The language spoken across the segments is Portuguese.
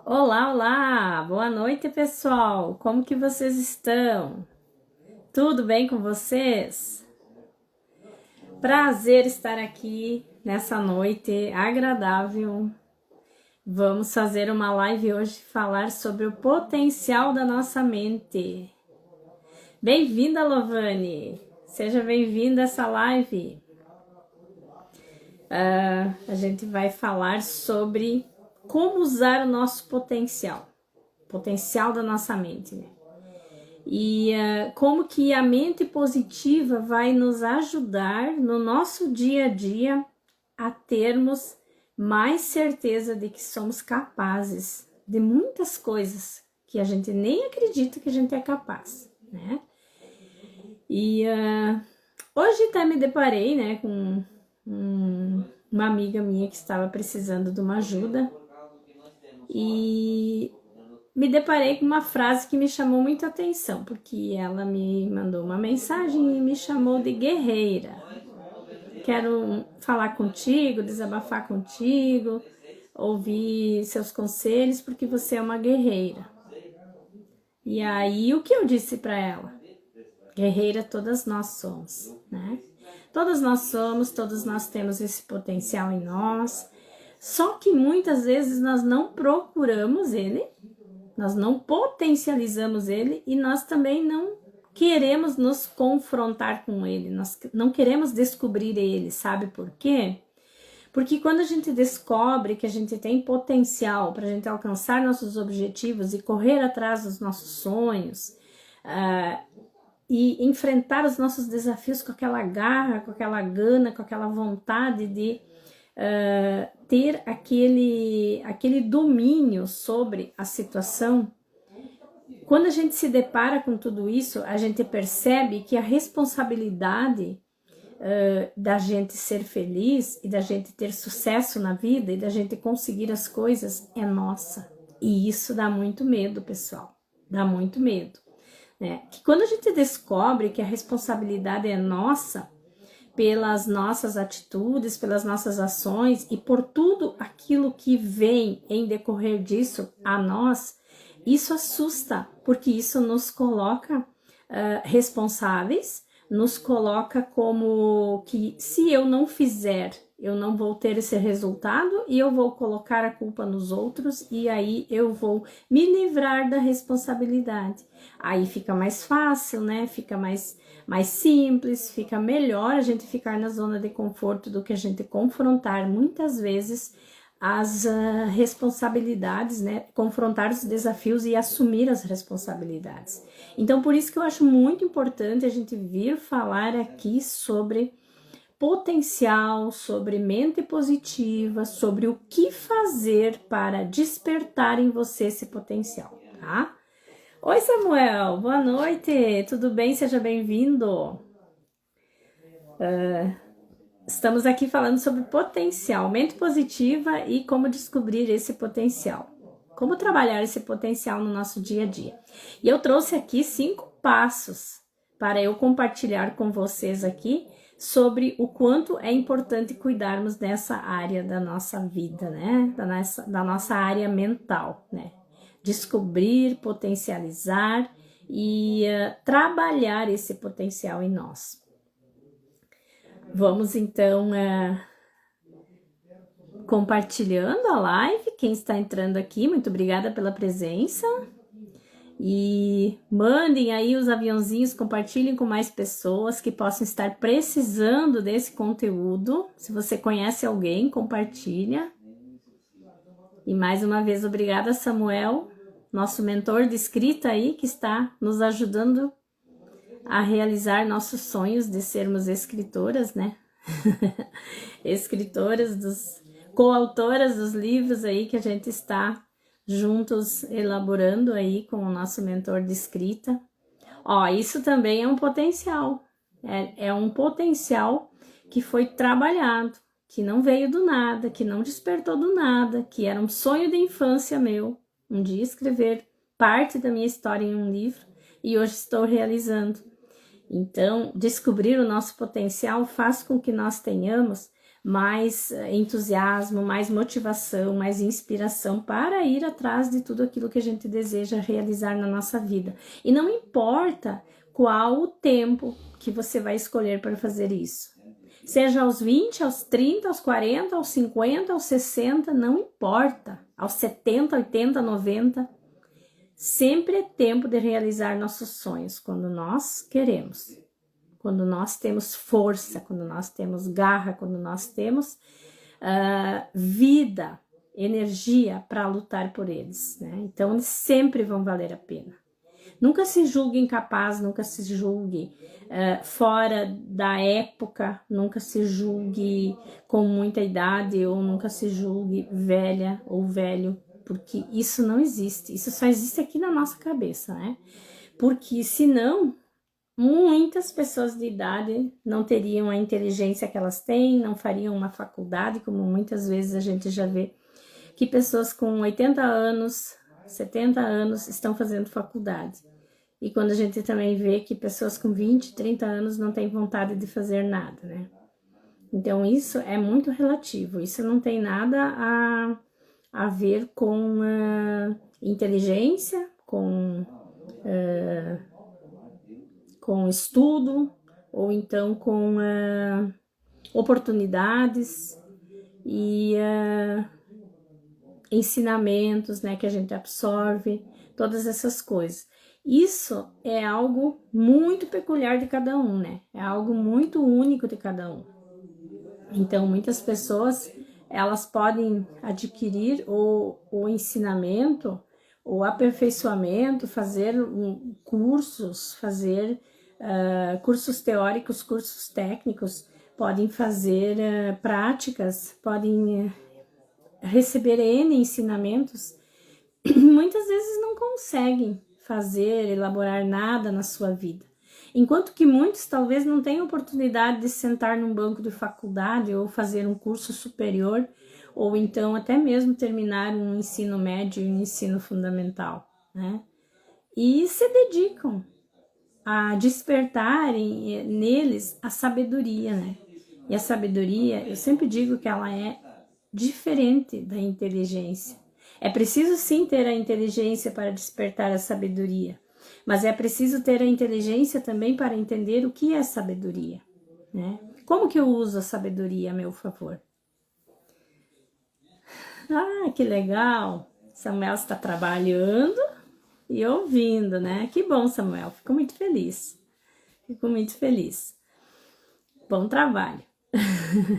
Olá, olá! Boa noite, pessoal! Como que vocês estão? Tudo bem com vocês? Prazer estar aqui nessa noite agradável. Vamos fazer uma live hoje falar sobre o potencial da nossa mente. Bem-vinda, Lovane! Seja bem-vinda a essa live. A gente vai falar sobre como usar o nosso potencial da nossa mente, né? E como que a mente positiva vai nos ajudar no nosso dia a dia a termos mais certeza de que somos capazes de muitas coisas que a gente nem acredita que a gente é capaz, né? E hoje até me deparei, né, com uma amiga minha que estava precisando de uma ajuda e me deparei com uma frase que me chamou muita atenção, porque ela me mandou uma mensagem e me chamou de guerreira. Quero falar contigo, desabafar contigo, ouvir seus conselhos, porque você é uma guerreira. E aí, o que eu disse para ela? Guerreira todas nós somos, né? Todas nós somos, todos nós temos esse potencial em nós, só que muitas vezes nós não procuramos ele, nós não potencializamos ele e nós também não queremos nos confrontar com ele, nós não queremos descobrir ele, sabe por quê? Porque quando a gente descobre que a gente tem potencial para a gente alcançar nossos objetivos e correr atrás dos nossos sonhos, e enfrentar os nossos desafios com aquela garra, com aquela gana, com aquela vontade de ter aquele domínio sobre a situação. Quando a gente se depara com tudo isso, a gente percebe que a responsabilidade da gente ser feliz e da gente ter sucesso na vida e da gente conseguir as coisas é nossa. E isso dá muito medo, pessoal. Dá muito medo. Né? Que quando a gente descobre que a responsabilidade é nossa, pelas nossas atitudes, pelas nossas ações e por tudo aquilo que vem em decorrer disso a nós, isso assusta, porque isso nos coloca responsáveis, nos coloca como que se eu não fizer, eu não vou ter esse resultado e eu vou colocar a culpa nos outros e aí eu vou me livrar da responsabilidade. Aí fica mais fácil, né? Fica mais simples, fica melhor a gente ficar na zona de conforto do que a gente confrontar muitas vezes as responsabilidades, né? Confrontar os desafios e assumir as responsabilidades. Então, por isso que eu acho muito importante a gente vir falar aqui sobre potencial, sobre mente positiva, sobre o que fazer para despertar em você esse potencial, tá? Oi, Samuel, boa noite, tudo bem? Seja bem-vindo. Estamos aqui falando sobre potencial, mente positiva e como descobrir esse potencial. Como trabalhar esse potencial no nosso dia a dia. E eu trouxe aqui 5 passos para eu compartilhar com vocês aqui sobre o quanto é importante cuidarmos dessa área da nossa vida, né? Da nossa área mental, né? Descobrir, potencializar e trabalhar esse potencial em nós. Vamos então compartilhando a live. Quem está entrando aqui, muito obrigada pela presença. E mandem aí os aviãozinhos, compartilhem com mais pessoas que possam estar precisando desse conteúdo. Se você conhece alguém, compartilha. E mais uma vez, obrigada, Samuel, nosso mentor de escrita aí, que está nos ajudando a realizar nossos sonhos de sermos escritoras, né? Escritoras, coautoras dos livros aí que a gente está juntos elaborando aí com o nosso mentor de escrita. Ó, isso também é um potencial, é um potencial que foi trabalhado, que não veio do nada, que não despertou do nada, que era um sonho de infância meu, um dia escrever parte da minha história em um livro e hoje estou realizando. Então, descobrir o nosso potencial faz com que nós tenhamos mais entusiasmo, mais motivação, mais inspiração para ir atrás de tudo aquilo que a gente deseja realizar na nossa vida. E não importa qual o tempo que você vai escolher para fazer isso. Seja aos 20, aos 30, aos 40, aos 50, aos 60, não importa. Aos 70, 80, 90. Sempre é tempo de realizar nossos sonhos quando nós queremos. Quando nós temos força, quando nós temos garra, quando nós temos vida, energia para lutar por eles, né? Então, eles sempre vão valer a pena. Nunca se julgue incapaz, nunca se julgue fora da época, nunca se julgue com muita idade ou nunca se julgue velha ou velho, porque isso não existe. Isso só existe aqui na nossa cabeça, né? Porque senão muitas pessoas de idade não teriam a inteligência que elas têm, não fariam uma faculdade, como muitas vezes a gente já vê que pessoas com 80 anos, 70 anos estão fazendo faculdade. E quando a gente também vê que pessoas com 20, 30 anos não têm vontade de fazer nada, né? Então isso é muito relativo, isso não tem nada a ver com inteligência, com estudo, ou então com oportunidades e ensinamentos, né, que a gente absorve, todas essas coisas. Isso é algo muito peculiar de cada um, né? É algo muito único de cada um. Então, muitas pessoas, elas podem adquirir o ensinamento, o aperfeiçoamento, fazer cursos, fazer cursos teóricos, cursos técnicos, podem fazer práticas, podem receber N ensinamentos, muitas vezes não conseguem fazer, elaborar nada na sua vida. Enquanto que muitos talvez não tenham oportunidade de sentar num banco de faculdade ou fazer um curso superior, ou então até mesmo terminar um ensino médio e um ensino fundamental, né? E se dedicam a despertarem neles a sabedoria, né? E a sabedoria, eu sempre digo que ela é diferente da inteligência. É preciso sim ter a inteligência para despertar a sabedoria, mas é preciso ter a inteligência também para entender o que é sabedoria, né? Como que eu uso a sabedoria a meu favor? Ah, que legal! Samuel está trabalhando e ouvindo, né? Que bom, Samuel. Fico muito feliz. Fico muito feliz. Bom trabalho.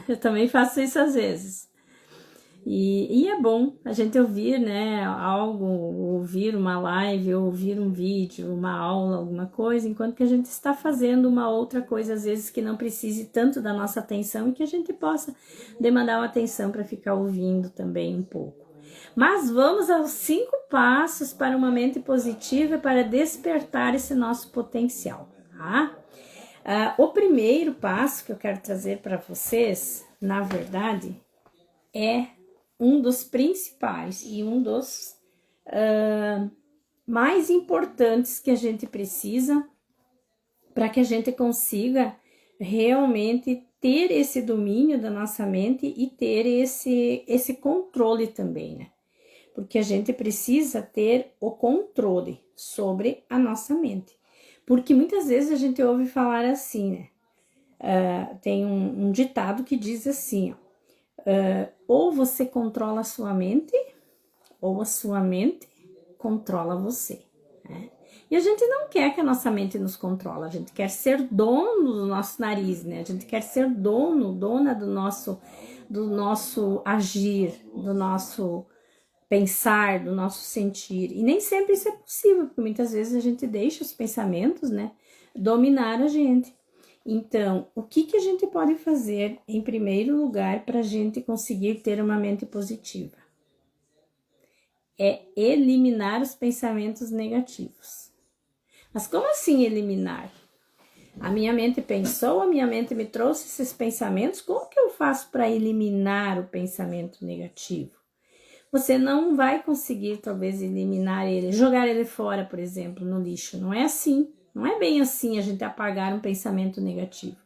Eu também faço isso às vezes. E é bom a gente ouvir, né, algo, ouvir uma live, ouvir um vídeo, uma aula, alguma coisa, enquanto que a gente está fazendo uma outra coisa, às vezes que não precise tanto da nossa atenção e que a gente possa demandar uma atenção para ficar ouvindo também um pouco. Mas vamos aos 5 passos para uma mente positiva para despertar esse nosso potencial, tá? O primeiro passo que eu quero trazer para vocês, na verdade, é um dos principais e um dos mais importantes que a gente precisa para que a gente consiga realmente ter esse domínio da nossa mente e ter esse controle também, né? Porque a gente precisa ter o controle sobre a nossa mente. Porque muitas vezes a gente ouve falar assim, né? Tem um ditado que diz assim, ó. Ou você controla a sua mente, ou a sua mente controla você, né? E a gente não quer que a nossa mente nos controle, a gente quer ser dono do nosso nariz, né? A gente quer ser dona do nosso agir, do nosso pensar, do nosso sentir. E nem sempre isso é possível, porque muitas vezes a gente deixa os pensamentos, né, dominar a gente. Então, o que a gente pode fazer, em primeiro lugar, para a gente conseguir ter uma mente positiva? É eliminar os pensamentos negativos. Mas como assim eliminar? A minha mente pensou, a minha mente me trouxe esses pensamentos, como que eu faço para eliminar o pensamento negativo? Você não vai conseguir, talvez, eliminar ele, jogar ele fora, por exemplo, no lixo. Não é assim. Não é bem assim a gente apagar um pensamento negativo.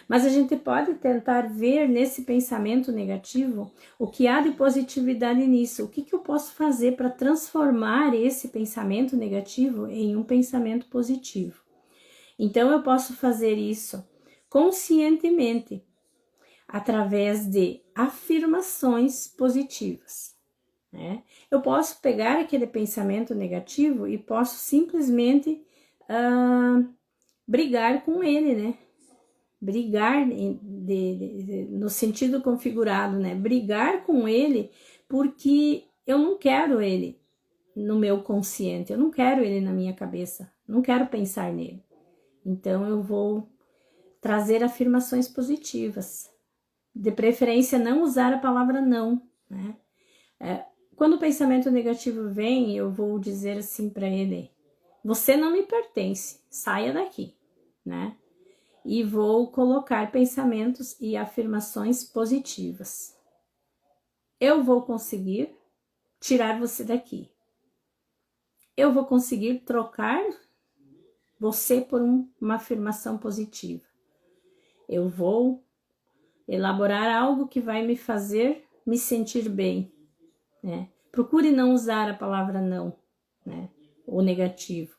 Mas a gente pode tentar ver nesse pensamento negativo o que há de positividade nisso. O que eu posso fazer para transformar esse pensamento negativo em um pensamento positivo? Então, eu posso fazer isso conscientemente, através de afirmações positivas, né? Eu posso pegar aquele pensamento negativo e posso simplesmente brigar com ele, né? Brigar no sentido configurado, né? Brigar com ele porque eu não quero ele no meu consciente, eu não quero ele na minha cabeça, não quero pensar nele. Então eu vou trazer afirmações positivas. De preferência, não usar a palavra não, né? Quando o pensamento negativo vem, eu vou dizer assim para ele: você não me pertence, saia daqui, né? E vou colocar pensamentos e afirmações positivas. Eu vou conseguir tirar você daqui. Eu vou conseguir trocar você por uma afirmação positiva. Eu vou elaborar algo que vai me fazer me sentir bem, né? Procure não usar a palavra não, né? Ou negativo.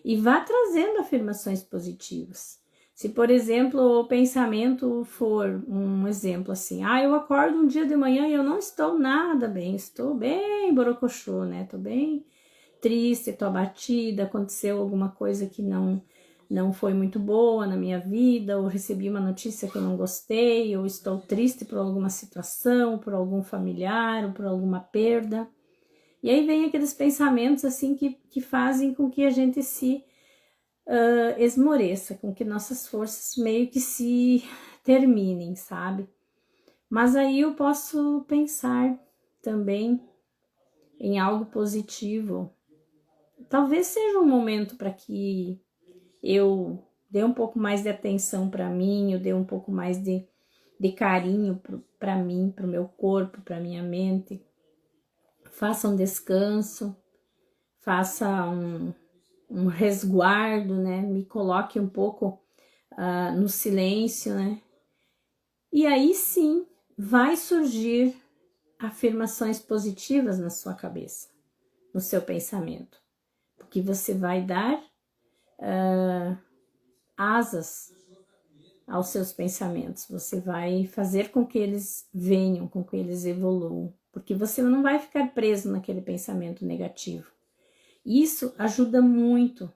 E vá trazendo afirmações positivas. Se, por exemplo, o pensamento for um exemplo assim: eu acordo um dia de manhã e eu não estou nada bem, estou bem borocochô, né? Estou bem triste, estou abatida, aconteceu alguma coisa que não foi muito boa na minha vida, ou recebi uma notícia que eu não gostei, ou estou triste por alguma situação, por algum familiar, ou por alguma perda. E aí vem aqueles pensamentos assim que fazem com que a gente se esmoreça, com que nossas forças meio que se terminem, sabe? Mas aí eu posso pensar também em algo positivo. Talvez seja um momento para que eu dê um pouco mais de atenção para mim, eu dê um pouco mais de carinho para mim, para o meu corpo, para minha mente. Faça um descanso, faça um resguardo, né? Me coloque um pouco no silêncio, né? E aí sim vai surgir afirmações positivas na sua cabeça, no seu pensamento, porque você vai dar asas aos seus pensamentos, você vai fazer com que eles venham, com que eles evoluam, porque você não vai ficar preso naquele pensamento negativo. Isso ajuda muito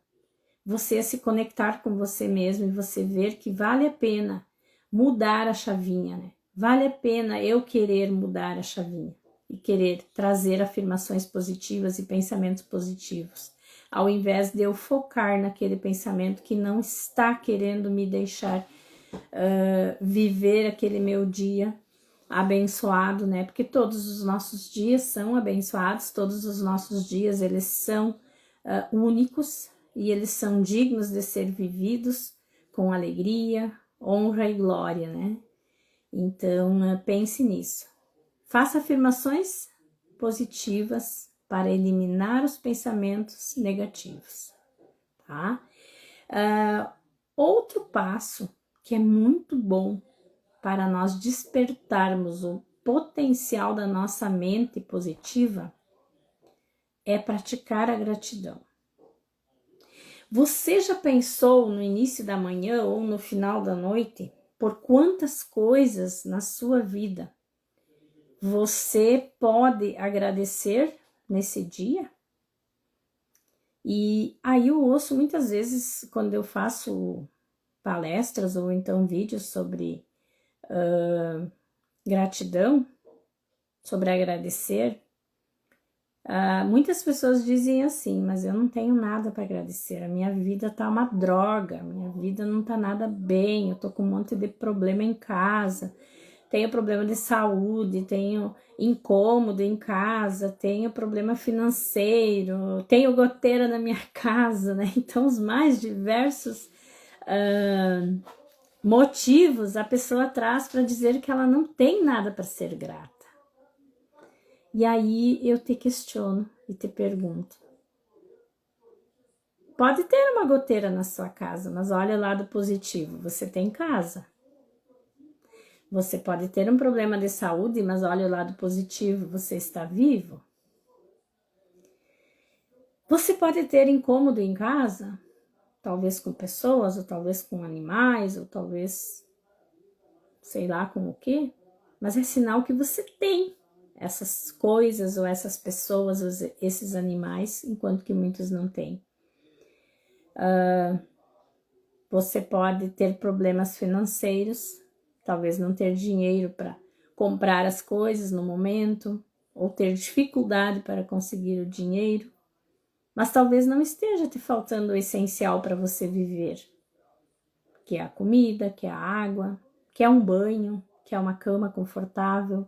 você a se conectar com você mesmo e você ver que vale a pena mudar a chavinha, né? Vale a pena eu querer mudar a chavinha e querer trazer afirmações positivas e pensamentos positivos, ao invés de eu focar naquele pensamento que não está querendo me deixar viver aquele meu dia abençoado, né? Porque todos os nossos dias são abençoados, todos os nossos dias eles são únicos e eles são dignos de ser vividos com alegria, honra e glória, né? Então, pense nisso. Faça afirmações positivas para eliminar os pensamentos negativos, tá? Outro passo que é muito bom para nós despertarmos o potencial da nossa mente positiva é praticar a gratidão. Você já pensou no início da manhã ou no final da noite por quantas coisas na sua vida você pode agradecer nesse dia? E aí eu ouço muitas vezes quando eu faço palestras ou então vídeos sobre gratidão, sobre agradecer, muitas pessoas dizem assim: mas eu não tenho nada para agradecer, a minha vida tá uma droga, a minha vida não tá nada bem, eu tô com um monte de problema em casa, tenho problema de saúde, tenho incômodo em casa, tenho problema financeiro, tenho goteira na minha casa, né? Então os mais diversos motivos a pessoa traz para dizer que ela não tem nada para ser grata. E aí eu te questiono e te pergunto: pode ter uma goteira na sua casa, mas olha o lado positivo, você tem casa. Você pode ter um problema de saúde, mas olha o lado positivo, você está vivo. Você pode ter incômodo em casa, talvez com pessoas, ou talvez com animais, ou talvez, sei lá com o quê, mas é sinal que você tem essas coisas, ou essas pessoas, ou esses animais, enquanto que muitos não têm. Você pode ter problemas financeiros, talvez não ter dinheiro para comprar as coisas no momento, ou ter dificuldade para conseguir o dinheiro, mas talvez não esteja te faltando o essencial para você viver, que é a comida, que é a água, que é um banho, que é uma cama confortável.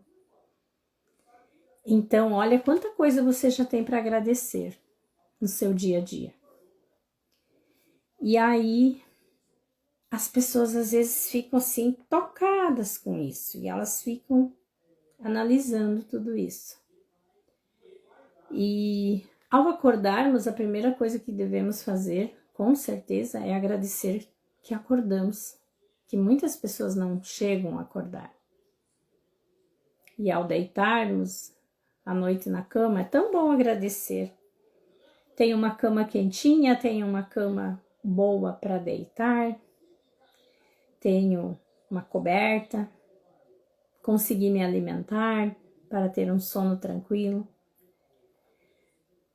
Então, olha quanta coisa você já tem para agradecer no seu dia a dia. E aí, as pessoas às vezes ficam assim tocadas com isso e elas ficam analisando tudo isso. E ao acordarmos, a primeira coisa que devemos fazer, com certeza, é agradecer que acordamos, que muitas pessoas não chegam a acordar. E ao deitarmos à noite na cama, é tão bom agradecer. Tem uma cama quentinha, tem uma cama boa para deitar, tenho uma coberta, consegui me alimentar para ter um sono tranquilo.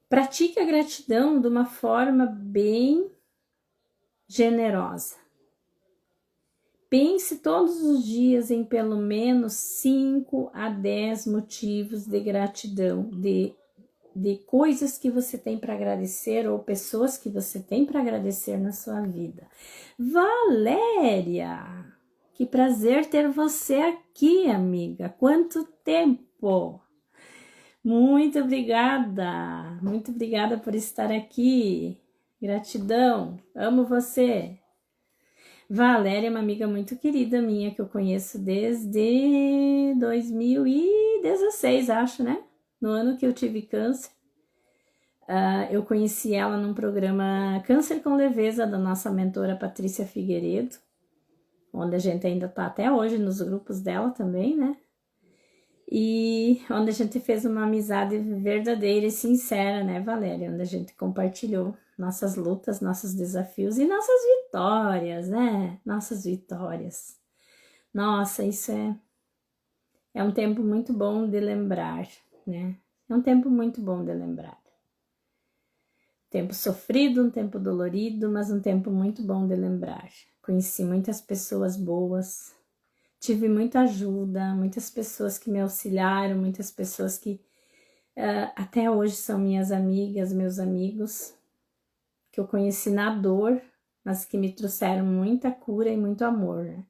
Pratique a gratidão de uma forma bem generosa. Pense todos os dias em pelo menos 5 a 10 motivos de gratidão, de coisas que você tem para agradecer ou pessoas que você tem para agradecer na sua vida. Valéria, que prazer ter você aqui, amiga. Quanto tempo! Muito obrigada por estar aqui. Gratidão, amo você. Valéria é uma amiga muito querida minha que eu conheço desde 2016, acho, né? No ano que eu tive câncer. Eu conheci ela num programa Câncer com Leveza da nossa mentora Patrícia Figueiredo, onde a gente ainda tá até hoje nos grupos dela também, né? E onde a gente fez uma amizade verdadeira e sincera, né, Valéria? Onde a gente compartilhou nossas lutas, nossos desafios e nossas vitórias, né? Nossas vitórias. Nossa, isso é um tempo muito bom de lembrar, né? É um tempo muito bom de lembrar. Tempo sofrido, um tempo dolorido, mas um tempo muito bom de lembrar. Conheci muitas pessoas boas, tive muita ajuda, muitas pessoas que me auxiliaram, muitas pessoas que até hoje são minhas amigas, meus amigos, que eu conheci na dor, mas que me trouxeram muita cura e muito amor, né?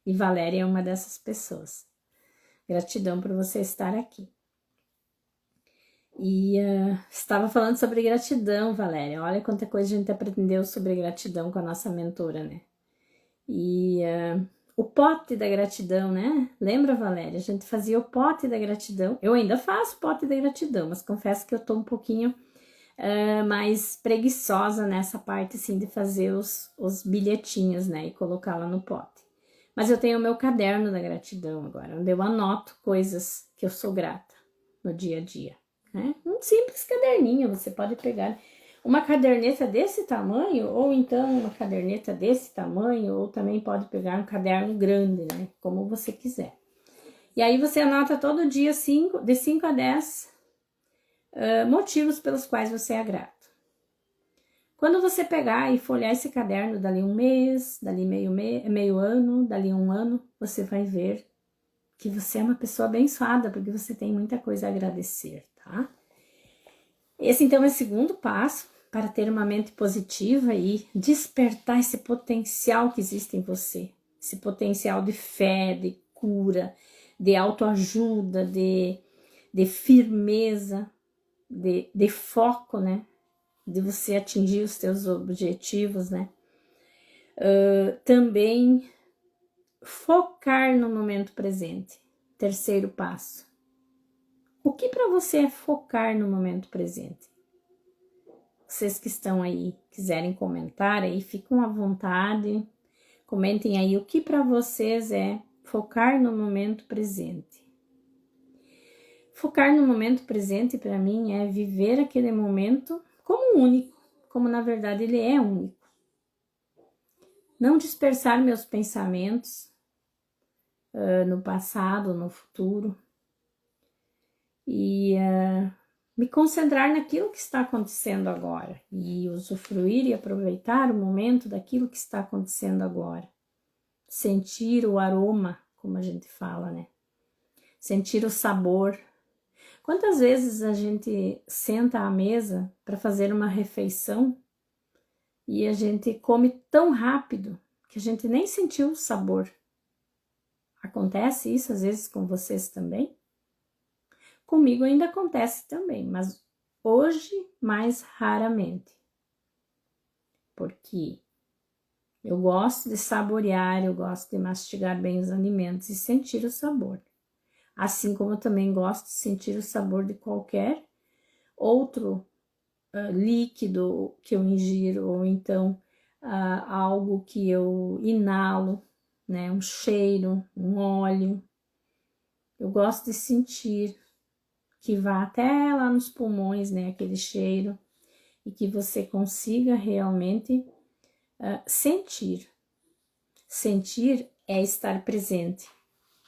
E Valéria é uma dessas pessoas. Gratidão por você estar aqui. E estava falando sobre gratidão, Valéria. Olha quanta coisa a gente aprendeu sobre gratidão com a nossa mentora, né? E o pote da gratidão, né? Lembra, Valéria? A gente fazia o pote da gratidão. Eu ainda faço pote da gratidão, mas confesso que eu tô um pouquinho mais preguiçosa nessa parte, assim, de fazer os bilhetinhos, né? E colocar lá no pote. Mas eu tenho o meu caderno da gratidão agora, onde eu anoto coisas que eu sou grata no dia a dia. Né? Um simples caderninho, você pode pegar uma caderneta desse tamanho, ou então uma caderneta desse tamanho, ou também pode pegar um caderno grande, né? Como você quiser. E aí você anota todo dia de 5 a 10 motivos pelos quais você é grato. Quando você pegar e folhear esse caderno dali um mês, dali meio ano, dali um ano, você vai ver que você é uma pessoa abençoada, porque você tem muita coisa a agradecer, tá? Esse, então, é o segundo passo para ter uma mente positiva e despertar esse potencial que existe em você. Esse potencial de fé, de cura, de autoajuda, de firmeza, de foco, né? De você atingir os seus objetivos, né? Também focar no momento presente. Terceiro passo. O que para você é focar no momento presente? Vocês que estão aí, quiserem comentar aí, ficam à vontade. Comentem aí o que para vocês é focar no momento presente. Focar no momento presente, para mim, é viver aquele momento como único, como na verdade ele é único. Não dispersar meus pensamentos no passado, no futuro. E me concentrar naquilo que está acontecendo agora. E usufruir e aproveitar o momento daquilo que está acontecendo agora. Sentir o aroma, como a gente fala, né? Sentir o sabor. Quantas vezes a gente senta à mesa para fazer uma refeição e a gente come tão rápido que a gente nem sentiu o sabor? Acontece isso às vezes com vocês também? Comigo ainda acontece também, mas hoje mais raramente. Porque eu gosto de saborear, eu gosto de mastigar bem os alimentos e sentir o sabor. Assim como eu também gosto de sentir o sabor de qualquer outro líquido que eu ingiro, ou então algo que eu inalo, né? Um cheiro, um óleo. Eu gosto de sentir, que vá até lá nos pulmões, né? Aquele cheiro, e que você consiga realmente sentir. Sentir é estar presente.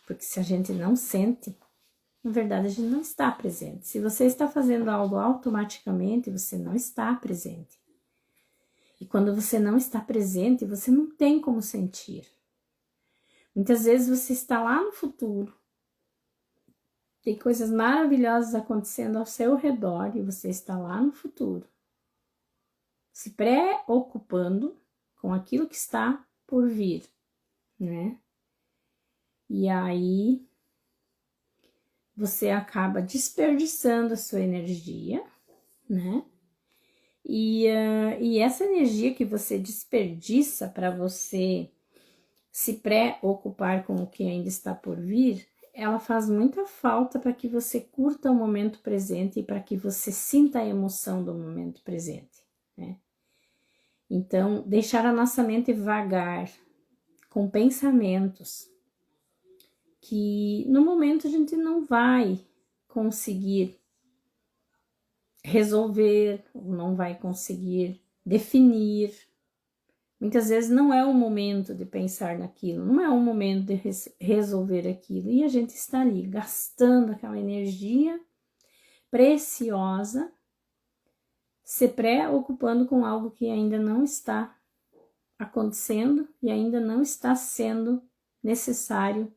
Porque se a gente não sente, na verdade a gente não está presente. Se você está fazendo algo automaticamente, você não está presente. E quando você não está presente, você não tem como sentir. Muitas vezes você está lá no futuro, tem coisas maravilhosas acontecendo ao seu redor e você está lá no futuro, se preocupando com aquilo que está por vir, né? E aí você acaba desperdiçando a sua energia, né? E essa energia que você desperdiça para você se preocupar com o que ainda está por vir, ela faz muita falta para que você curta o momento presente e para que você sinta a emoção do momento presente, né? Então, deixar a nossa mente vagar com pensamentos que no momento a gente não vai conseguir resolver, não vai conseguir definir. Muitas vezes não é o momento de pensar naquilo, não é o momento de resolver aquilo. E a gente está ali gastando aquela energia preciosa, se preocupando com algo que ainda não está acontecendo e ainda não está sendo necessário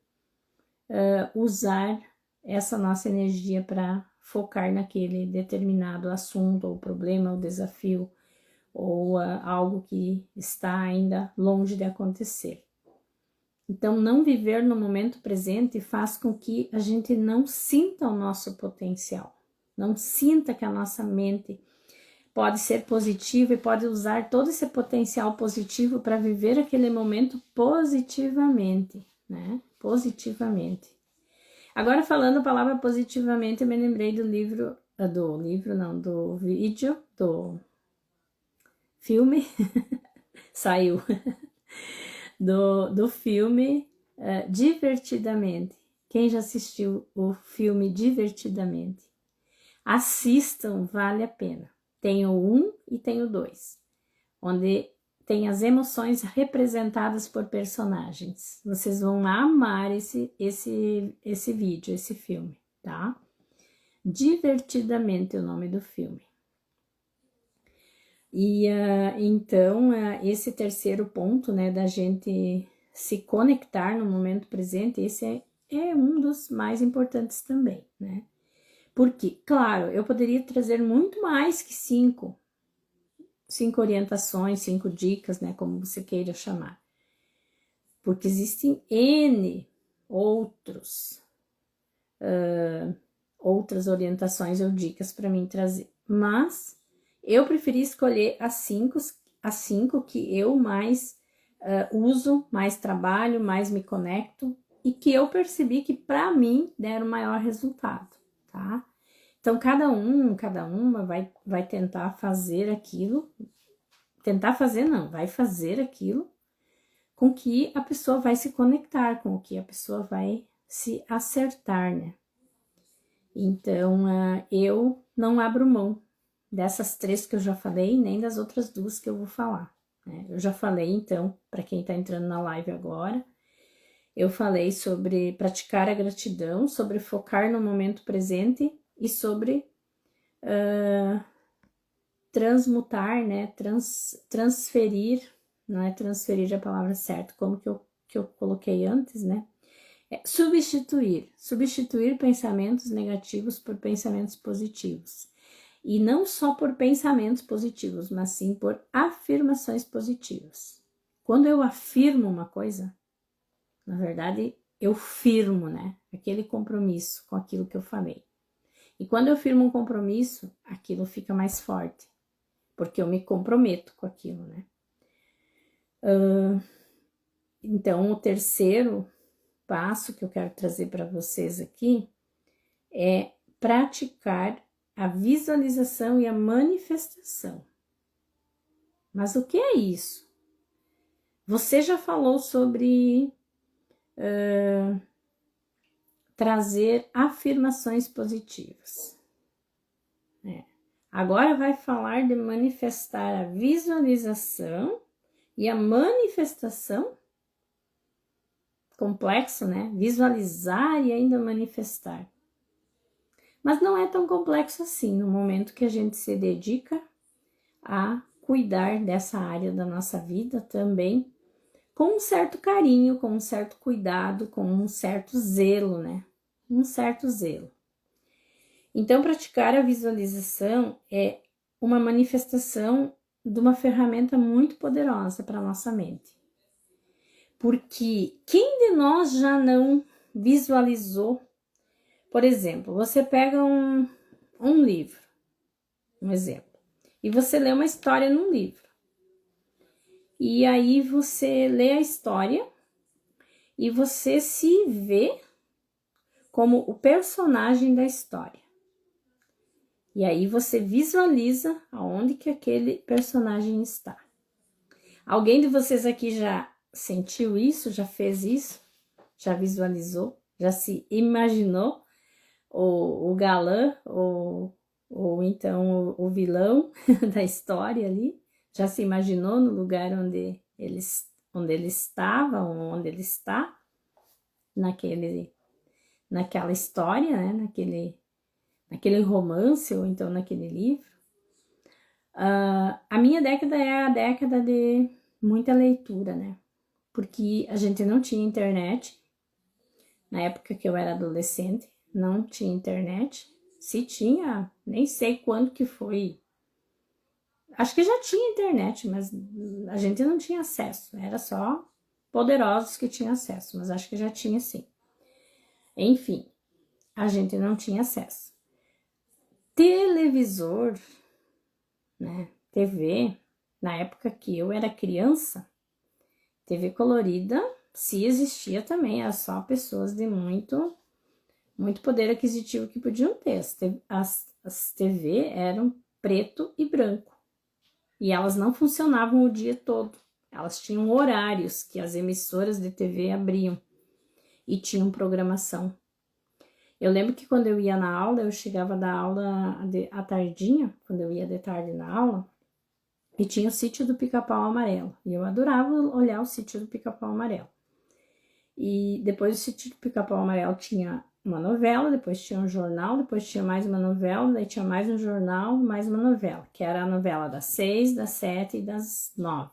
usar essa nossa energia para focar naquele determinado assunto, ou problema, ou desafio, ou algo que está ainda longe de acontecer. Então, não viver no momento presente faz com que a gente não sinta o nosso potencial, não sinta que a nossa mente pode ser positiva e pode usar todo esse potencial positivo para viver aquele momento positivamente, né? Positivamente. Agora, falando a palavra positivamente, eu me lembrei do do vídeo, do filme, saiu, do filme Divertidamente. Quem já assistiu o filme Divertidamente? Assistam, vale a pena. Tem o 1 e tem o 2, onde tem as emoções representadas por personagens. Vocês vão amar esse vídeo, esse filme, tá? Divertidamente é o nome do filme. E então, esse terceiro ponto, né, da gente se conectar no momento presente, esse é um dos mais importantes também, né? Porque, claro, eu poderia trazer muito mais que cinco orientações, 5 dicas, né, como você queira chamar. Porque existem N outras orientações ou dicas para mim trazer. Mas eu preferi escolher as cinco que eu mais uso, mais trabalho, mais me conecto e que eu percebi que para mim deram maior resultado, tá? Então, cada uma vai tentar fazer aquilo, vai fazer aquilo com que a pessoa vai se conectar, com o que a pessoa vai se acertar, né? Então, eu não abro mão dessas 3 que eu já falei, nem das outras 2 que eu vou falar, né? Eu já falei, então, para quem tá entrando na live agora, eu falei sobre praticar a gratidão, sobre focar no momento presente e sobre transmutar, né? Transferir, não é transferir a palavra certa, como que eu coloquei antes, né? Substituir pensamentos negativos por pensamentos positivos. E não só por pensamentos positivos, mas sim por afirmações positivas. Quando eu afirmo uma coisa, na verdade, eu firmo, né? Aquele compromisso com aquilo que eu falei. E quando eu firmo um compromisso, aquilo fica mais forte, porque eu me comprometo com aquilo, né? Então, o terceiro passo que eu quero trazer para vocês aqui é praticar a visualização e a manifestação. Mas o que é isso? Você já falou sobre trazer afirmações positivas. Agora vai falar de manifestar a visualização e a manifestação. Complexo, né? Visualizar e ainda manifestar. Mas não é tão complexo assim no momento que a gente se dedica a cuidar dessa área da nossa vida também, com um certo carinho, com um certo cuidado, com um certo zelo, né? Um certo zelo. Então, praticar a visualização é uma manifestação de uma ferramenta muito poderosa para a nossa mente. Porque quem de nós já não visualizou? Por exemplo, você pega um livro, um exemplo, e você lê uma história num livro. E aí você lê a história e você se vê como o personagem da história. E aí você visualiza aonde que aquele personagem está. Alguém de vocês aqui já sentiu isso? Já fez isso? Já visualizou? Já se imaginou o galã ou então o vilão da história ali? Já se imaginou no lugar onde ele estava, onde ele está, naquela história, né? naquele romance ou então naquele livro? A minha década é a década de muita leitura, né? Porque a gente não tinha internet. Na época que eu era adolescente, não tinha internet. Se tinha, nem sei quando que foi. Acho que já tinha internet, mas a gente não tinha acesso. Era só poderosos que tinham acesso, mas acho que já tinha sim. Enfim, a gente não tinha acesso. Televisor, né? TV, na época que eu era criança, TV colorida, se existia também, era só pessoas de muito poder aquisitivo que podiam ter. As TV eram preto e branco. E elas não funcionavam o dia todo. Elas tinham horários que as emissoras de TV abriam e tinham programação. Eu lembro que quando eu ia na aula, eu chegava da aula à tardinha, quando eu ia de tarde na aula, e tinha o Sítio do Pica-Pau Amarelo. E eu adorava olhar o Sítio do Pica-Pau Amarelo. E depois do Sítio do Pica-Pau Amarelo tinha uma novela, depois tinha um jornal, depois tinha mais uma novela, daí tinha mais um jornal, mais uma novela, que era a novela das 6, das 7 e das 9.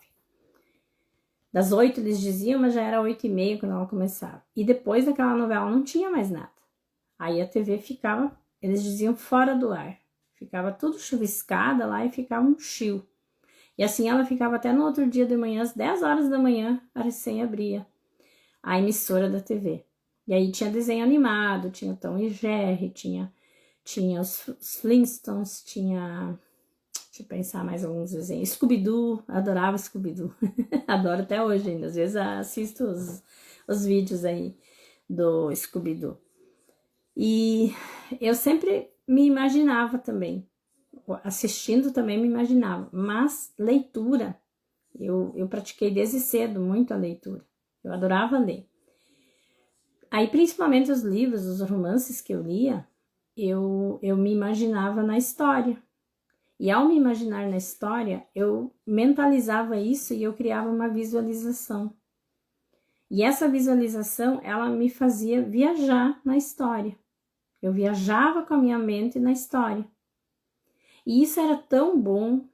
Das 8 eles diziam, mas já era 8h30 quando ela começava. E depois daquela novela não tinha mais nada. Aí a TV ficava, eles diziam, fora do ar. Ficava tudo chuviscada lá e ficava um chill. E assim ela ficava até no outro dia de manhã, às 10 horas da manhã, a recém abria a emissora da TV. E aí tinha desenho animado, tinha Tom e Jerry, tinha os Flintstones, tinha... Deixa eu pensar mais alguns desenhos. Scooby-Doo, adorava Scooby-Doo. Adoro até hoje ainda. Às vezes assisto os vídeos aí do Scooby-Doo. E eu sempre me imaginava também, assistindo também me imaginava, mas leitura Eu pratiquei desde cedo muito a leitura. Eu adorava ler. Aí, principalmente os livros, os romances que eu lia, eu me imaginava na história. E ao me imaginar na história, eu mentalizava isso e eu criava uma visualização. E essa visualização, ela me fazia viajar na história. Eu viajava com a minha mente na história. E isso era tão bom,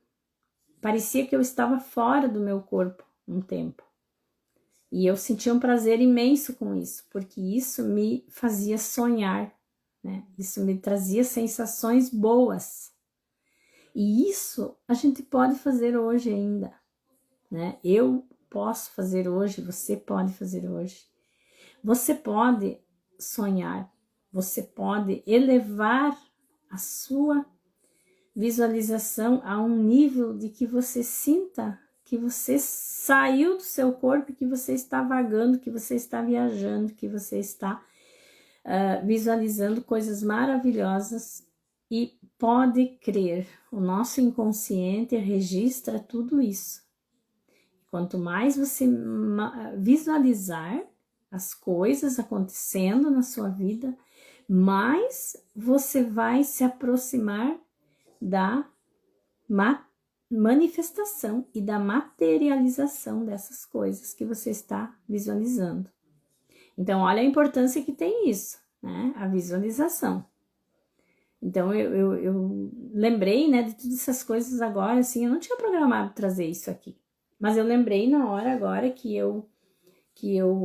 parecia que eu estava fora do meu corpo um tempo. E eu sentia um prazer imenso com isso, porque isso me fazia sonhar, né? Isso me trazia sensações boas. E isso a gente pode fazer hoje ainda, né? Eu posso fazer hoje, você pode fazer hoje. Você pode sonhar, você pode elevar a sua visualização a um nível de que você sinta que você saiu do seu corpo, que você está vagando, que você está viajando, que você está visualizando coisas maravilhosas. E pode crer, o nosso inconsciente registra tudo isso. Quanto mais você visualizar as coisas acontecendo na sua vida, mais você vai se aproximar da manifestação e da materialização dessas coisas que você está visualizando. Então, olha a importância que tem isso, né? A visualização. Então, eu lembrei, né, de todas essas coisas agora, assim, eu não tinha programado trazer isso aqui. Mas eu lembrei na hora agora que eu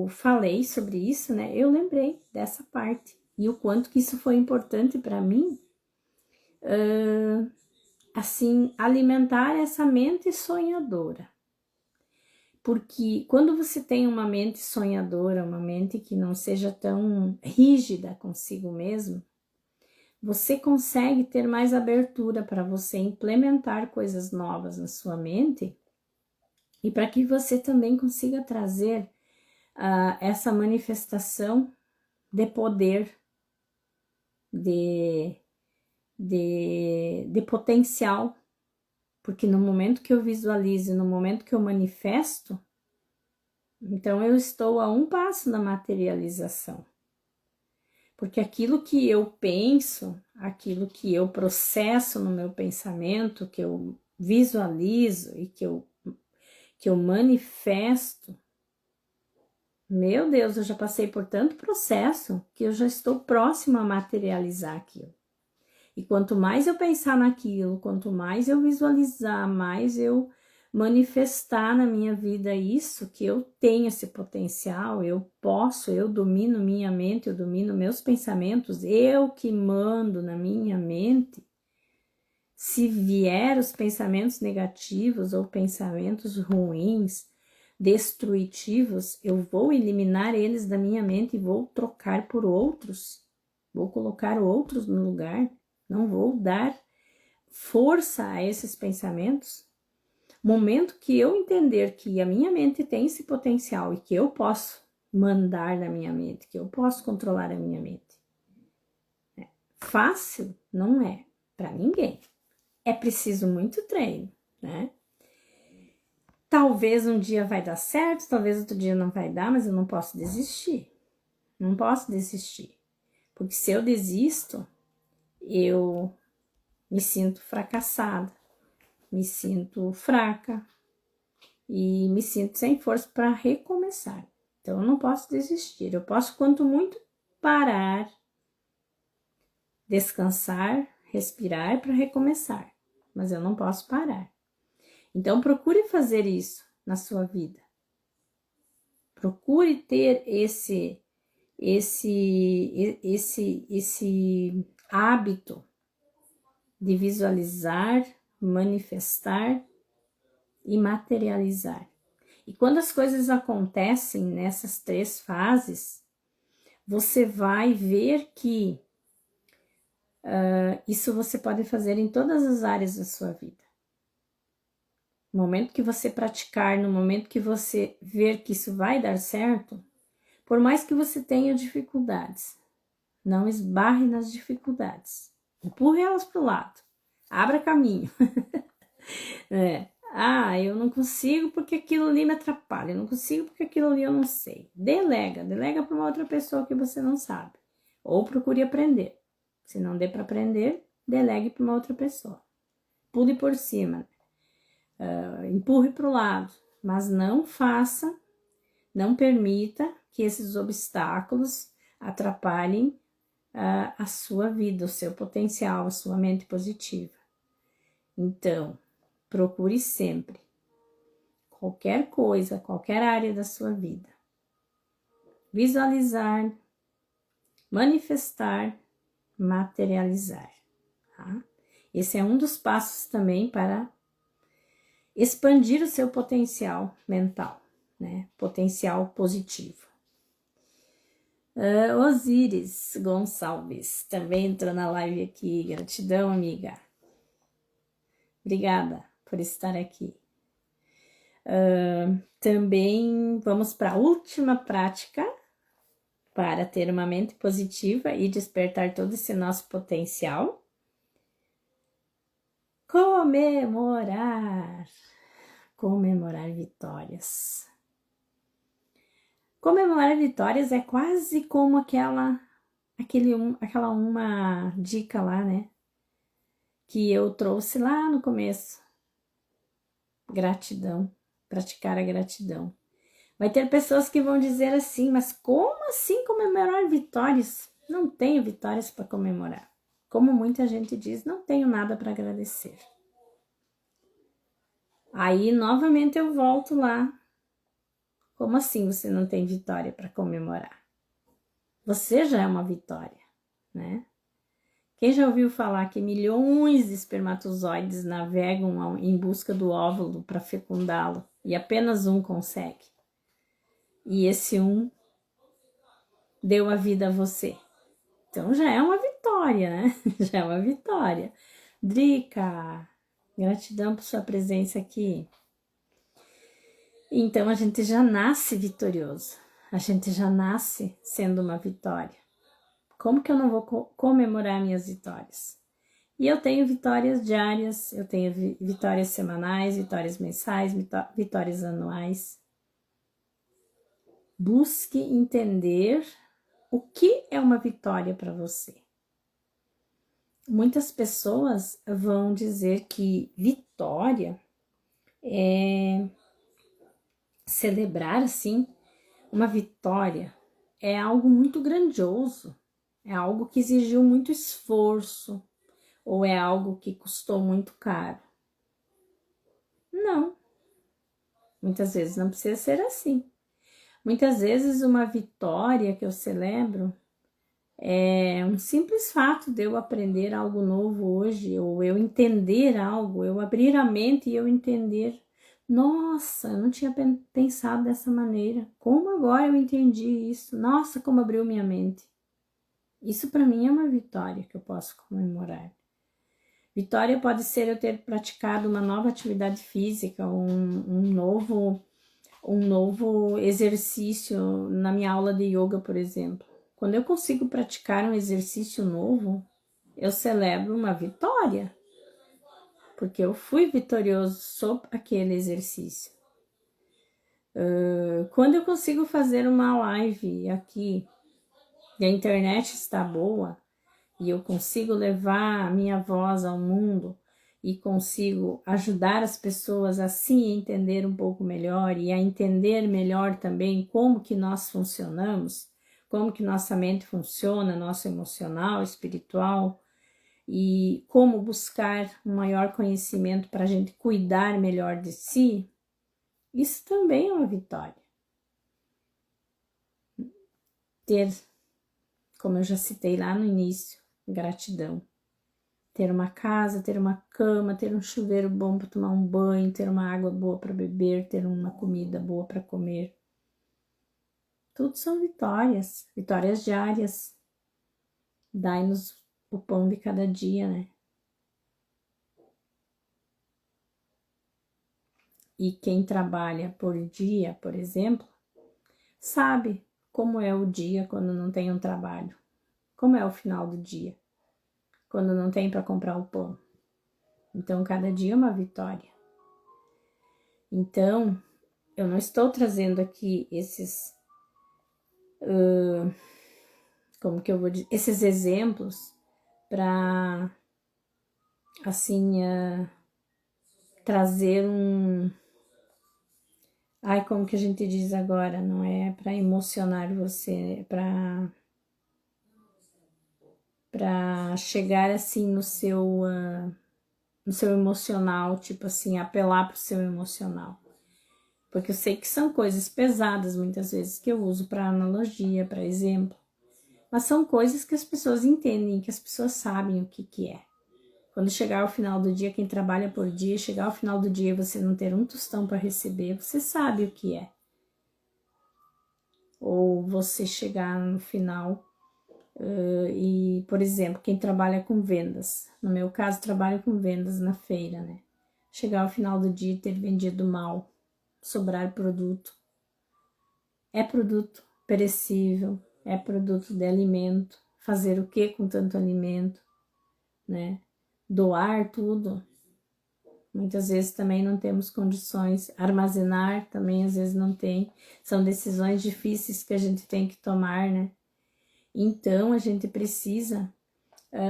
falei sobre isso, né, eu lembrei dessa parte. E o quanto que isso foi importante para mim, assim, alimentar essa mente sonhadora. Porque quando você tem uma mente sonhadora, uma mente que não seja tão rígida consigo mesmo, você consegue ter mais abertura para você implementar coisas novas na sua mente e para que você também consiga trazer essa manifestação de poder, de potencial. Porque no momento que eu visualizo, no momento que eu manifesto, então eu estou a um passo da materialização. Porque aquilo que eu penso, aquilo que eu processo no meu pensamento, que eu visualizo e que eu manifesto, meu Deus, eu já passei por tanto processo que eu já estou próxima a materializar aquilo. E quanto mais eu pensar naquilo, quanto mais eu visualizar, mais eu manifestar na minha vida isso, que eu tenho esse potencial, eu posso, eu domino minha mente, eu domino meus pensamentos, eu que mando na minha mente. Se vier os pensamentos negativos ou pensamentos ruins, destrutivos, eu vou eliminar eles da minha mente e vou trocar por outros, vou colocar outros no lugar. Não vou dar força a esses pensamentos. Momento que eu entender que a minha mente tem esse potencial e que eu posso mandar na minha mente, que eu posso controlar a minha mente. Fácil? Não é para ninguém. É preciso muito treino, né? Talvez um dia vai dar certo, talvez outro dia não vai dar, mas eu não posso desistir. Não posso desistir. Porque se eu desisto, eu me sinto fracassada, me sinto fraca e me sinto sem força para recomeçar. Então, eu não posso desistir. Eu posso, quanto muito, parar, descansar, respirar para recomeçar. Mas eu não posso parar. Então, procure fazer isso na sua vida. Procure ter esse hábito de visualizar, manifestar e materializar. E quando as coisas acontecem nessas 3 fases, você vai ver que isso você pode fazer em todas as áreas da sua vida. No momento que você praticar, no momento que você ver que isso vai dar certo, por mais que você tenha dificuldades, não esbarre nas dificuldades. Empurre elas para o lado. Abra caminho. Ah, eu não consigo porque aquilo ali me atrapalha, eu não consigo porque aquilo ali eu não sei. Delega para uma outra pessoa que você não sabe. Ou procure aprender. Se não der para aprender, delegue para uma outra pessoa. Pule por cima, empurre para o lado, mas não faça, não permita que esses obstáculos atrapalhem a sua vida, o seu potencial, a sua mente positiva. Então, procure sempre, qualquer coisa, qualquer área da sua vida, visualizar, manifestar, materializar. Tá? Esse é um dos passos também para expandir o seu potencial mental, né? Potencial positivo. Osíris Gonçalves também entrou na live aqui. Gratidão, amiga. Obrigada por estar aqui. Também vamos para a última prática para ter uma mente positiva e despertar todo esse nosso potencial. Comemorar vitórias. Comemorar vitórias é quase como aquela uma dica lá, né? Que eu trouxe lá no começo. Gratidão, praticar a gratidão. Vai ter pessoas que vão dizer assim, mas como assim comemorar vitórias? Não tenho vitórias para comemorar. Como muita gente diz, não tenho nada para agradecer. Aí, novamente, eu volto lá. Como assim você não tem vitória para comemorar? Você já é uma vitória, né? Quem já ouviu falar que milhões de espermatozoides navegam em busca do óvulo para fecundá-lo e apenas um consegue? E esse um deu a vida a você. Então já é uma vitória, né? Já é uma vitória. Drica, gratidão por sua presença aqui. Então a gente já nasce vitorioso. A gente já nasce sendo uma vitória. Como que eu não vou comemorar minhas vitórias? E eu tenho vitórias diárias, eu tenho vitórias semanais, vitórias mensais, vitórias anuais. Busque entender o que é uma vitória para você. Muitas pessoas vão dizer que vitória é celebrar, assim, uma vitória é algo muito grandioso, é algo que exigiu muito esforço, ou é algo que custou muito caro. Não. Muitas vezes não precisa ser assim. Muitas vezes uma vitória que eu celebro é um simples fato de eu aprender algo novo hoje, ou eu entender algo, eu abrir a mente e eu entender. Nossa, eu não tinha pensado dessa maneira. Como agora eu entendi isso? Nossa, como abriu minha mente. Isso para mim é uma vitória que eu posso comemorar. Vitória pode ser eu ter praticado uma nova atividade física, um novo exercício na minha aula de yoga, por exemplo. Quando eu consigo praticar um exercício novo, eu celebro uma vitória, porque eu fui vitorioso sobre aquele exercício. Quando eu consigo fazer uma live aqui, e a internet está boa, e eu consigo levar a minha voz ao mundo, e consigo ajudar as pessoas a se entender um pouco melhor e a entender melhor também como que nós funcionamos, como que nossa mente funciona, nosso emocional, espiritual, e como buscar um maior conhecimento para a gente cuidar melhor de si, isso também é uma vitória. Ter, como eu já citei lá no início, gratidão. Ter uma casa, ter uma cama, ter um chuveiro bom para tomar um banho, ter uma água boa para beber, ter uma comida boa para comer. Tudo são vitórias, vitórias diárias. Dai-nos o pão de cada dia, né? E quem trabalha por dia, por exemplo, sabe como é o dia quando não tem um trabalho. Como é o final do dia, quando não tem para comprar o pão. Então, cada dia é uma vitória. Então, eu não estou trazendo aqui esses, como que eu vou dizer, esses exemplos para, assim, trazer ai, como que a gente diz agora? Não é para emocionar você, é para chegar assim no seu emocional, tipo assim, apelar pro seu emocional. Porque eu sei que são coisas pesadas muitas vezes que eu uso para analogia, para exemplo. Mas são coisas que as pessoas entendem, que as pessoas sabem o que é. Quando chegar ao final do dia, quem trabalha por dia, chegar ao final do dia e você não ter um tostão para receber, você sabe o que é. Ou você chegar no final e, por exemplo, quem trabalha com vendas, no meu caso, trabalho com vendas na feira, né? Chegar ao final do dia e ter vendido mal, sobrar produto. É produto perecível, é produto de alimento. Fazer o que com tanto alimento, né? Doar tudo. Muitas vezes também não temos condições. Armazenar também às vezes não tem. São decisões difíceis que a gente tem que tomar, né? Então a gente precisa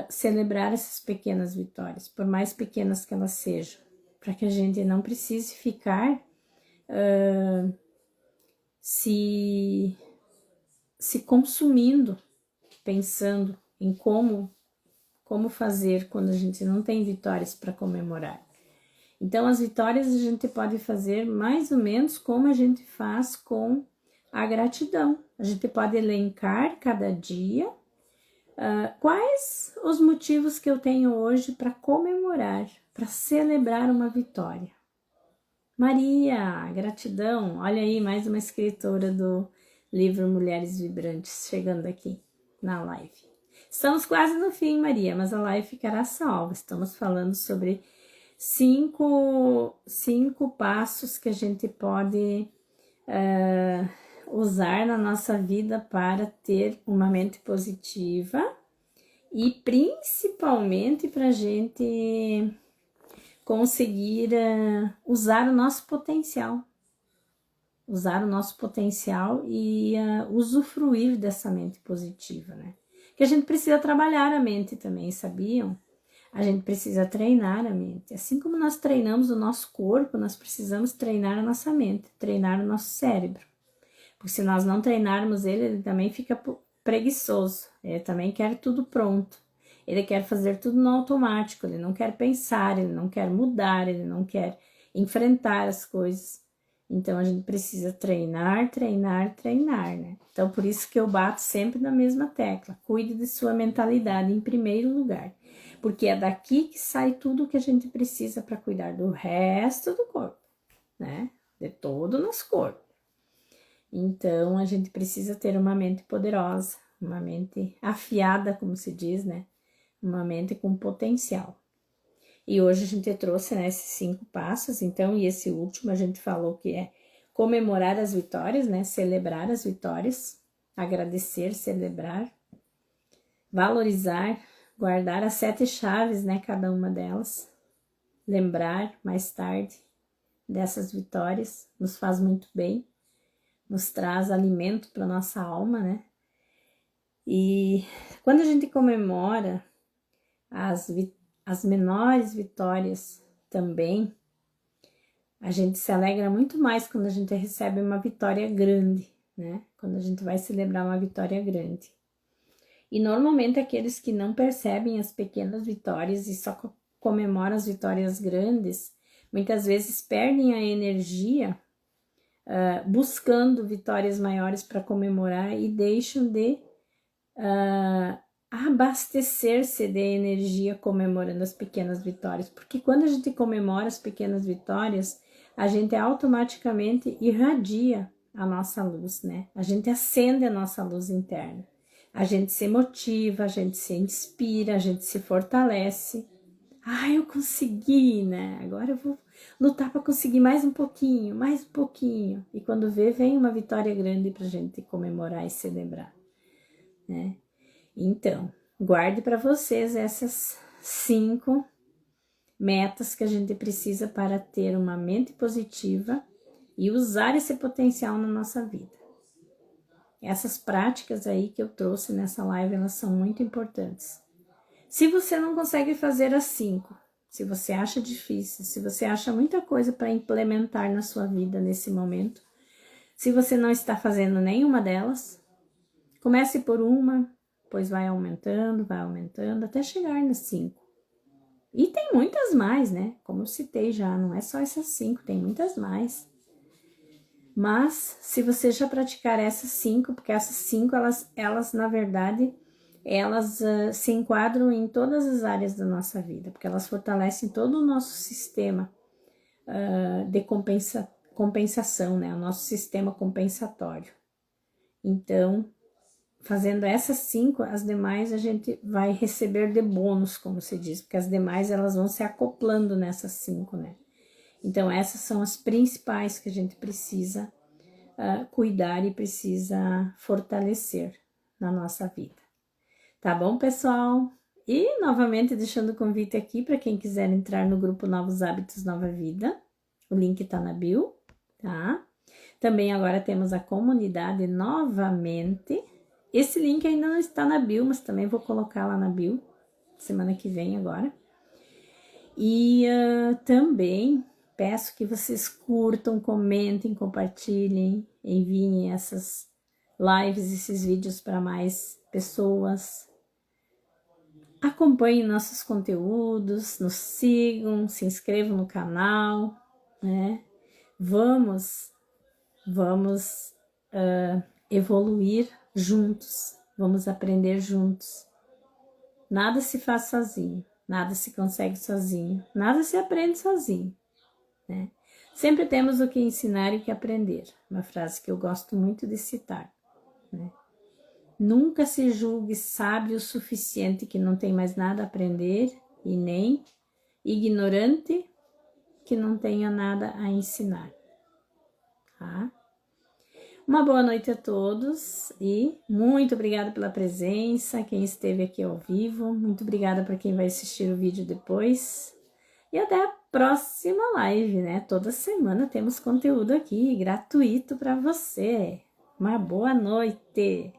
celebrar essas pequenas vitórias, por mais pequenas que elas sejam, para que a gente não precise ficar se consumindo, pensando em como fazer quando a gente não tem vitórias para comemorar. Então, as vitórias a gente pode fazer mais ou menos como a gente faz com a gratidão. A gente pode elencar cada dia quais os motivos que eu tenho hoje para comemorar, para celebrar uma vitória. Maria, gratidão. Olha aí, mais uma escritora do livro Mulheres Vibrantes chegando aqui na live. Estamos quase no fim, Maria, mas a live ficará salva. Estamos falando sobre cinco passos que a gente pode usar na nossa vida para ter uma mente positiva e principalmente para a gente conseguir usar o nosso potencial. Usar o nosso potencial e usufruir dessa mente positiva, né? Que a gente precisa trabalhar a mente também, sabiam? A gente precisa treinar a mente. Assim como nós treinamos o nosso corpo, nós precisamos treinar a nossa mente, treinar o nosso cérebro. Porque se nós não treinarmos ele, ele também fica preguiçoso. Ele também quer tudo pronto. Ele quer fazer tudo no automático, ele não quer pensar, ele não quer mudar, ele não quer enfrentar as coisas. Então, a gente precisa treinar, né? Então, por isso que eu bato sempre na mesma tecla. Cuide de sua mentalidade em primeiro lugar. Porque é daqui que sai tudo o que a gente precisa para cuidar do resto do corpo, né? De todo o nosso corpo. Então, a gente precisa ter uma mente poderosa, uma mente afiada, como se diz, né? Uma mente com potencial. E hoje a gente trouxe, né, esses 5 passos, então, e esse último a gente falou que é comemorar as vitórias, né? Celebrar as vitórias, agradecer, celebrar, valorizar, guardar as 7 chaves, né? Cada uma delas, lembrar mais tarde dessas vitórias, nos faz muito bem, nos traz alimento para nossa alma, né? E quando a gente comemora as menores vitórias também, a gente se alegra muito mais quando a gente recebe uma vitória grande, né? Quando a gente vai celebrar uma vitória grande. E normalmente aqueles que não percebem as pequenas vitórias e só comemoram as vitórias grandes, muitas vezes perdem a energia buscando vitórias maiores para comemorar e deixam de abastecer-se de energia comemorando as pequenas vitórias, porque quando a gente comemora as pequenas vitórias, a gente automaticamente irradia a nossa luz, né? A gente acende a nossa luz interna, a gente se motiva, a gente se inspira, a gente se fortalece. Ah, eu consegui, né? Agora eu vou lutar para conseguir mais um pouquinho, mais um pouquinho. E quando vê, vem uma vitória grande para a gente comemorar e celebrar, né? Então, guarde para vocês essas 5 metas que a gente precisa para ter uma mente positiva e usar esse potencial na nossa vida. Essas práticas aí que eu trouxe nessa live, elas são muito importantes. Se você não consegue fazer as 5, se você acha difícil, se você acha muita coisa para implementar na sua vida nesse momento, se você não está fazendo nenhuma delas, comece por uma, pois vai aumentando, até chegar nas 5. E tem muitas mais, né? Como eu citei já, não é só essas 5, tem muitas mais. Mas, se você já praticar essas 5, porque essas 5, elas na verdade, elas se enquadram em todas as áreas da nossa vida, porque elas fortalecem todo o nosso sistema de compensação, né? O nosso sistema compensatório. Então, fazendo essas 5, as demais a gente vai receber de bônus, como se diz, porque as demais elas vão se acoplando nessas 5, né? Então, essas são as principais que a gente precisa cuidar e precisa fortalecer na nossa vida. Tá bom, pessoal? E, novamente, deixando o convite aqui para quem quiser entrar no grupo Novos Hábitos, Nova Vida. O link tá na bio, tá? Também agora temos a comunidade novamente. Esse link ainda não está na bio, mas também vou colocar lá na bio, semana que vem agora. E também peço que vocês curtam, comentem, compartilhem, enviem essas lives, esses vídeos para mais pessoas. Acompanhem nossos conteúdos, nos sigam, se inscrevam no canal, né? Vamos evoluir juntos, vamos aprender juntos. Nada se faz sozinho, nada se consegue sozinho, nada se aprende sozinho, né? Sempre temos o que ensinar e o que aprender, uma frase que eu gosto muito de citar, né? Nunca se julgue sábio o suficiente que não tem mais nada a aprender e nem ignorante que não tenha nada a ensinar, tá? Uma boa noite a todos e muito obrigada pela presença, quem esteve aqui ao vivo, muito obrigada para quem vai assistir o vídeo depois e até a próxima live, né? Toda semana temos conteúdo aqui gratuito para você. Uma boa noite!